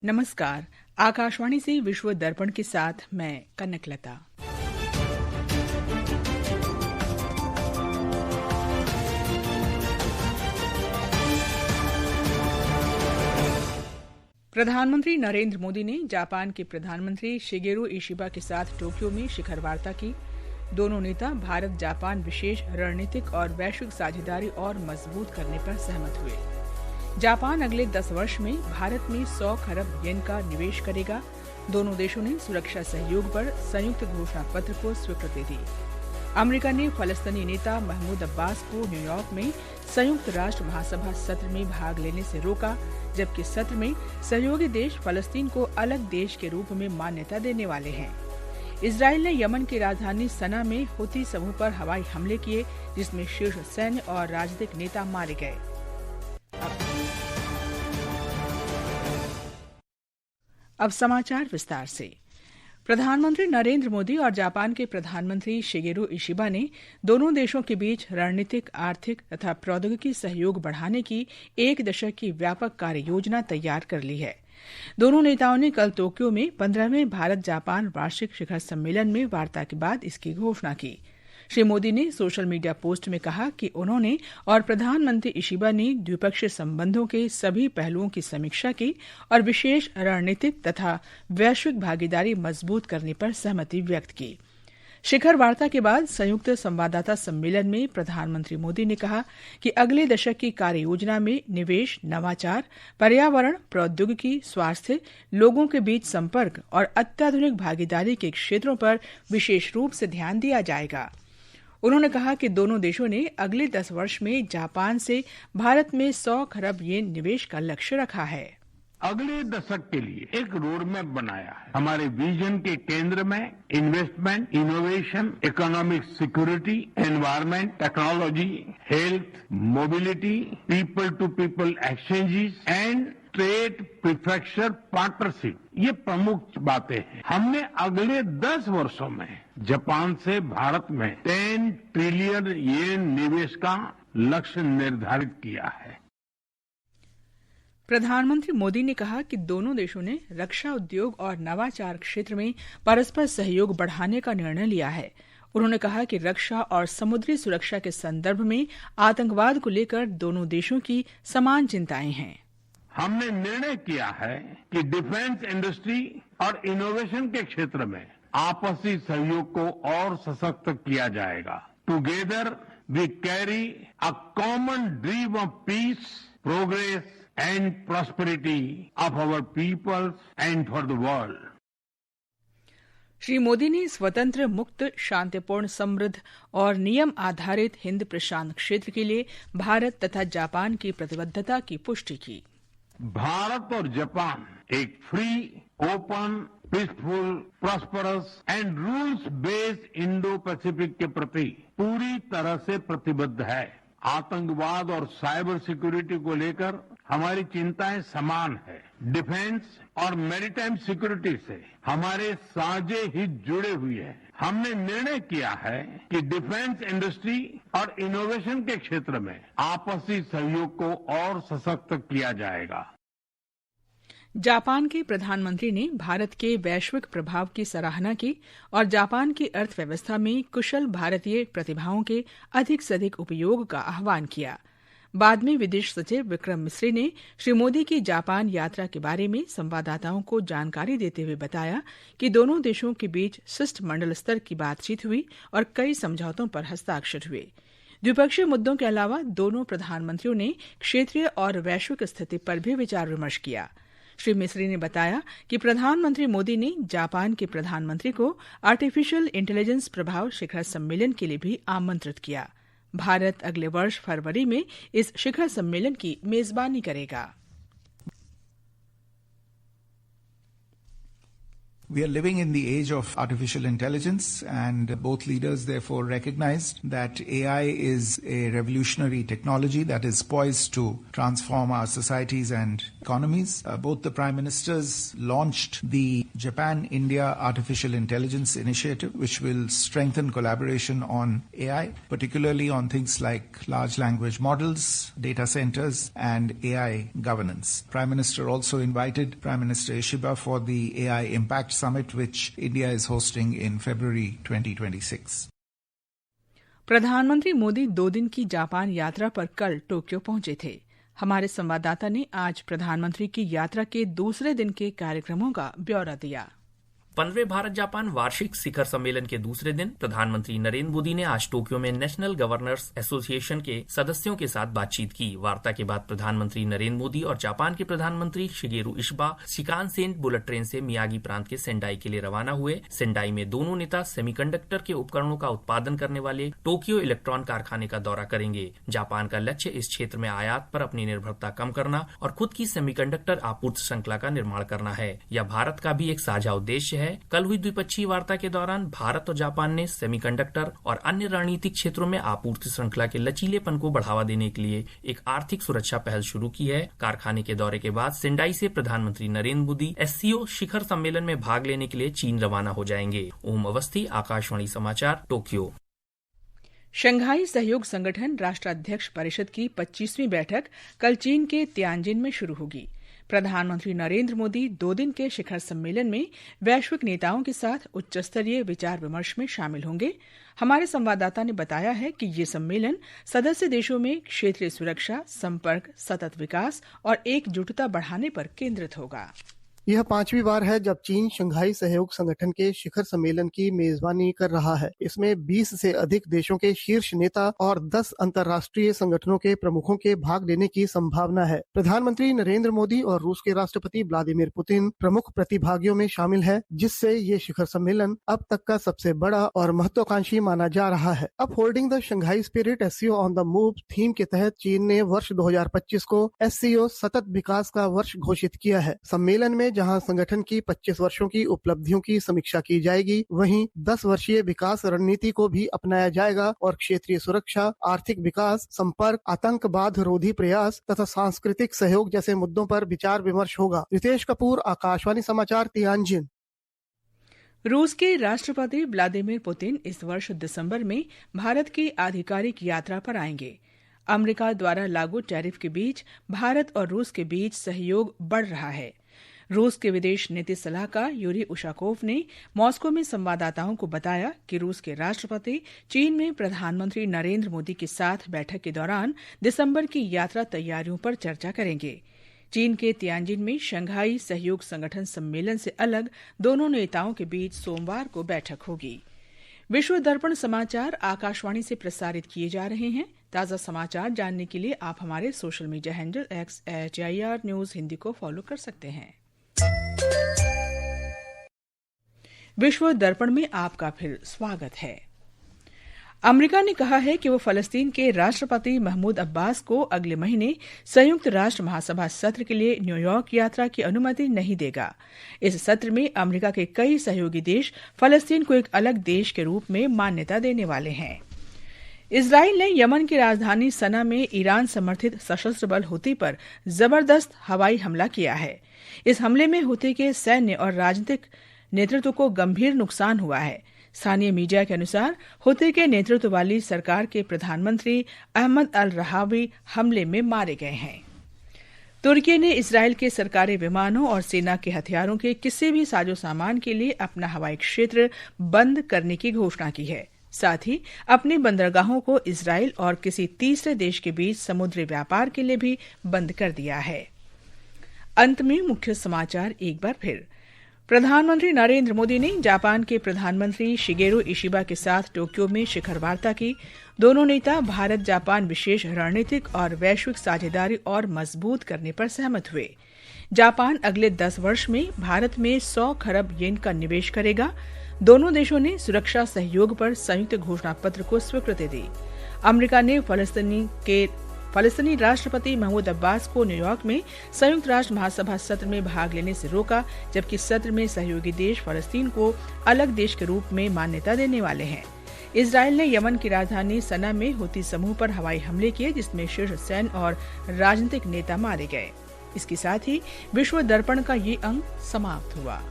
नमस्कार। आकाशवाणी से विश्व दर्पण के साथ मैं कनकलता। प्रधानमंत्री नरेंद्र मोदी ने जापान के प्रधानमंत्री शिगेरू इशिबा के साथ टोक्यो में शिखर वार्ता की। दोनों नेता भारत जापान विशेष रणनीतिक और वैश्विक साझेदारी और मजबूत करने पर सहमत हुए। जापान अगले 10 वर्ष में भारत में 100 खरब येन का निवेश करेगा। दोनों देशों ने सुरक्षा सहयोग पर संयुक्त घोषणा पत्र को स्वीकृति दी। अमेरिका ने फलस्तीनी नेता महमूद अब्बास को न्यूयॉर्क में संयुक्त राष्ट्र महासभा सत्र में भाग लेने से रोका, जबकि सत्र में सहयोगी देश फलस्तीन को अलग देश के रूप में मान्यता देने वाले हैं। इजरायल ने यमन की राजधानी सना में हुती समूह पर हवाई हमले किए, जिसमें शीर्ष सैन्य और राजनीतिक नेता मारे गए। अब समाचार विस्तार से। प्रधानमंत्री नरेंद्र मोदी और जापान के प्रधानमंत्री शिगेरू इशिबा ने दोनों देशों के बीच रणनीतिक, आर्थिक तथा प्रौद्योगिकी सहयोग बढ़ाने की 1 दशक की व्यापक कार्य योजना तैयार कर ली है। दोनों नेताओं ने कल टोक्यो में 15वें भारत जापान वार्षिक शिखर सम्मेलन में वार्ता के बाद इसकी घोषणा की। श्री मोदी ने सोशल मीडिया पोस्ट में कहा कि उन्होंने और प्रधानमंत्री इशिबा ने द्विपक्षीय संबंधों के सभी पहलुओं की समीक्षा की और विशेष रणनीतिक तथा वैश्विक भागीदारी मजबूत करने पर सहमति व्यक्त की। शिखर वार्ता के बाद संयुक्त संवाददाता सम्मेलन में प्रधानमंत्री मोदी ने कहा कि अगले दशक की कार्य योजना में निवेश, नवाचार, पर्यावरण, प्रौद्योगिकी, स्वास्थ्य, लोगों के बीच संपर्क और अत्याधुनिक भागीदारी के क्षेत्रों पर विशेष रूप से ध्यान दिया जाएगा। उन्होंने कहा कि दोनों देशों ने अगले 10 वर्ष में जापान से भारत में 100 खरब येन निवेश का लक्ष्य रखा है। अगले दशक के लिए एक रोड मैप बनाया है। हमारे विजन के केंद्र में investment, innovation, economic security, environment, technology, health, mobility, people to people exchanges and trade prefecture partnership, ये प्रमुख बातें हैं। हमने अगले 10 वर्षों में जापान से भारत में 10 ट्रिलियन येन निवेश का लक्ष्य निर्धारित किया है। प्रधानमंत्री मोदी ने कहा कि दोनों देशों ने रक्षा उद्योग और नवाचार क्षेत्र में परस्पर सहयोग बढ़ाने का निर्णय लिया है। उन्होंने कहा कि रक्षा और समुद्री सुरक्षा के संदर्भ में आतंकवाद को लेकर दोनों देशों की समान चिंताएं हैं। हमने निर्णय किया है कि डिफेंस इंडस्ट्री और इनोवेशन के क्षेत्र में आपसी सहयोग को और सशक्त किया जाएगा। Together we carry a common dream of peace, progress and prosperity of our peoples and for the world. Shri Modi ने स्वतंत्र, मुक्त, शांतिपूर्ण, समृद्ध और नियम आधारित हिंद प्रशांत क्षेत्र के लिए भारत तथा जापान की प्रतिबद्धता की पुष्टि की। भारत और जापान एक free, open, peaceful, prosperous and rules based Indo Pacific के प्रति पूरी तरह से प्रतिबद्ध है। आतंकवाद और साइबर सिक्योरिटी को लेकर हमारी चिंताएं समान है। डिफेंस और मैरीटाइम सिक्योरिटी से हमारे साझे हित जुड़े हुए हैं। हमने निर्णय किया है कि डिफेंस इंडस्ट्री और इनोवेशन के क्षेत्र में आपसी सहयोग को और सशक्त किया जाएगा। जापान के प्रधानमंत्री ने भारत के वैश्विक प्रभाव की सराहना की और जापान की अर्थव्यवस्था में कुशल भारतीय प्रतिभाओं के अधिक से अधिक उपयोग का आह्वान किया। बाद में विदेश सचिव विक्रम मिस्री ने श्री मोदी की जापान यात्रा के बारे में संवाददाताओं को जानकारी देते हुए बताया कि दोनों देशों के बीच शिष्टमंडल स्तर की बातचीत हुई और कई समझौतों पर हस्ताक्षर हुए। द्विपक्षीय मुद्दों के अलावा दोनों प्रधानमंत्रियों ने क्षेत्रीय और वैश्विक स्थिति पर भी विचार विमर्श किया। श्री मिस्री ने बताया कि प्रधानमंत्री मोदी ने जापान के प्रधानमंत्री को आर्टिफिशियल इंटेलिजेंस प्रभाव शिखर सम्मेलन के लिए भी आमंत्रित किया। भारत अगले वर्ष फरवरी में इस शिखर सम्मेलन की मेजबानी करेगा। We are living in the age of artificial intelligence, and both leaders therefore recognized that AI is a revolutionary technology that is poised to transform our societies and economies. Both the Prime Ministers launched the Japan-India Artificial Intelligence Initiative, which will strengthen collaboration on AI, particularly on things like large language models, data centers, and AI governance. Prime Minister also invited Prime Minister Ishiba for the AI Impact Summit, which India is hosting in February 2026. प्रधानमंत्री मोदी 2 दिन की Japan यात्रा पर कल Tokyo पहुंचे थे। हमारे संवाददाता ने आज प्रधानमंत्री की यात्रा के दूसरे दिन के कार्यक्रमों का ब्यौरा दिया। 15वें भारत जापान वार्षिक शिखर सम्मेलन के दूसरे दिन प्रधानमंत्री नरेंद्र मोदी ने आज टोक्यो में नेशनल गवर्नर्स एसोसिएशन के सदस्यों के साथ बातचीत की। वार्ता के बाद प्रधानमंत्री नरेंद्र मोदी और जापान के प्रधानमंत्री शिगेरू इशिबा शिकानसेन बुलेट ट्रेन से मियागी प्रांत के सेंडाई के लिए रवाना हुए। सेंडाई में दोनों नेता सेमीकंडक्टर के उपकरणों का उत्पादन करने वाले टोक्यो इलेक्ट्रॉन कारखाने का दौरा करेंगे। जापान का लक्ष्य इस क्षेत्र में आयात पर अपनी निर्भरता कम करना और खुद की सेमीकंडक्टर आपूर्ति श्रृंखला का निर्माण करना है। यह भारत का भी एक साझा उद्देश्य है। कल हुई द्विपक्षीय वार्ता के दौरान भारत और जापान ने सेमीकंडक्टर और अन्य रणनीतिक क्षेत्रों में आपूर्ति श्रृंखला के लचीलेपन को बढ़ावा देने के लिए एक आर्थिक सुरक्षा पहल शुरू की है। कारखाने के दौरे के बाद सेंडाई से प्रधानमंत्री नरेंद्र मोदी एससीओ शिखर सम्मेलन में भाग लेने के लिए चीन रवाना हो जाएंगे। ओम अवस्थी, आकाशवाणी समाचार, टोक्यो। शंघाई सहयोग संगठन राष्ट्राध्यक्ष परिषद की 25वीं बैठक कल चीन के तियानजिन में शुरू होगी। प्रधानमंत्री नरेंद्र मोदी 2 दिन के शिखर सम्मेलन में वैश्विक नेताओं के साथ उच्च स्तरीय विचार विमर्श में शामिल होंगे। हमारे संवाददाता ने बताया है कि ये सम्मेलन सदस्य देशों में क्षेत्रीय सुरक्षा, संपर्क, सतत विकास और एकजुटता बढ़ाने पर केंद्रित होगा। यह 5वीं बार है जब चीन शंघाई सहयोग संगठन के शिखर सम्मेलन की मेजबानी कर रहा है। इसमें 20 से अधिक देशों के शीर्ष नेता और 10 अंतर्राष्ट्रीय संगठनों के प्रमुखों के भाग लेने की संभावना है। प्रधानमंत्री नरेंद्र मोदी और रूस के राष्ट्रपति व्लादिमीर पुतिन प्रमुख प्रतिभागियों में शामिल है, जिससे ये शिखर सम्मेलन अब तक का सबसे बड़ा और महत्वाकांक्षी माना जा रहा है। अब holding the Shanghai spirit SCO on the move theme के तहत चीन ने वर्ष 2025 को एससीओ सतत विकास का वर्ष घोषित किया है। सम्मेलन में जहां संगठन की 25 वर्षों की उपलब्धियों की समीक्षा की जाएगी, वहीं 10 वर्षीय विकास रणनीति को भी अपनाया जाएगा और क्षेत्रीय सुरक्षा, आर्थिक विकास, संपर्क, आतंकवाद रोधी प्रयास तथा सांस्कृतिक सहयोग जैसे मुद्दों पर विचार विमर्श होगा। रितेश कपूर, आकाशवाणी समाचार, तियानजिन। रूस के राष्ट्रपति व्लादिमीर पुतिन इस वर्ष दिसंबर में भारत की आधिकारिक यात्रा पर आएंगे। अमेरिका द्वारा लागू टैरिफ के बीच भारत और रूस के बीच सहयोग बढ़ रहा है। रूस के विदेश नीति सलाहकार यूरी उशाकोव ने मॉस्को में संवाददाताओं को बताया कि रूस के राष्ट्रपति चीन में प्रधानमंत्री नरेंद्र मोदी के साथ बैठक के दौरान दिसंबर की यात्रा तैयारियों पर चर्चा करेंगे। चीन के तियानजिन में शंघाई सहयोग संगठन सम्मेलन से अलग दोनों नेताओं के बीच सोमवार को बैठक होगी। विश्व दर्पण समाचार आकाशवाणी से प्रसारित किए जा रहे हैं। ताज़ा समाचार जानने के लिए आप हमारे social media handle @HIR News Hindi को फॉलो कर सकते हैं। विश्व दर्पण में आपका फिर स्वागत है। अमेरिका ने कहा है कि वो फलस्तीन के राष्ट्रपति महमूद अब्बास को अगले महीने संयुक्त राष्ट्र महासभा सत्र के लिए न्यूयॉर्क यात्रा की अनुमति नहीं देगा। इस सत्र में अमेरिका के कई सहयोगी देश फलस्तीन को एक अलग देश के रूप में मान्यता देने वाले हैं। इजराइल ने यमन की राजधानी सना में ईरान समर्थित सशस्त्र बल हुती पर जबरदस्त हवाई हमला किया है। इस हमले में हुती के सैन्य और राजनीतिक नेतृत्व को गंभीर नुकसान हुआ है। स्थानीय मीडिया के अनुसार हुती के नेतृत्व वाली सरकार के प्रधानमंत्री अहमद अल रहावी हमले में मारे गए हैं। तुर्की ने इजराइल के सरकारी विमानों और सेना के हथियारों के किसी भी साजो सामान के लिए अपना हवाई क्षेत्र बंद करने की घोषणा की है। साथ ही अपनी बंदरगाहों को इजराइल और किसी तीसरे देश के बीच समुद्री व्यापार के लिए भी बंद कर दिया है। अंत में मुख्य समाचार एक बार फिर। प्रधानमंत्री नरेंद्र मोदी ने जापान के प्रधानमंत्री शिगेरू इशिबा के साथ टोक्यो में शिखर वार्ता की। दोनों नेता भारत जापान विशेष रणनीतिक और वैश्विक साझेदारी और मजबूत करने पर सहमत हुए। जापान अगले 10 वर्ष में भारत में 100 खरब येन का निवेश करेगा। दोनों देशों ने सुरक्षा सहयोग पर संयुक्त घोषणा पत्र को स्वीकृति दी। अमेरिका ने फलस्तीन के फलस्तीनी राष्ट्रपति महमूद अब्बास को न्यूयॉर्क में संयुक्त राष्ट्र महासभा सत्र में भाग लेने से रोका, जबकि सत्र में सहयोगी देश फलस्तीन को अलग देश के रूप में मान्यता देने वाले हैं। इजराइल ने यमन की राजधानी सना में हुती समूह पर हवाई हमले किए, जिसमें शीर्ष सैन्य और राजनीतिक नेता मारे गए। इसके साथ ही विश्व दर्पण का ये अंक समाप्त हुआ।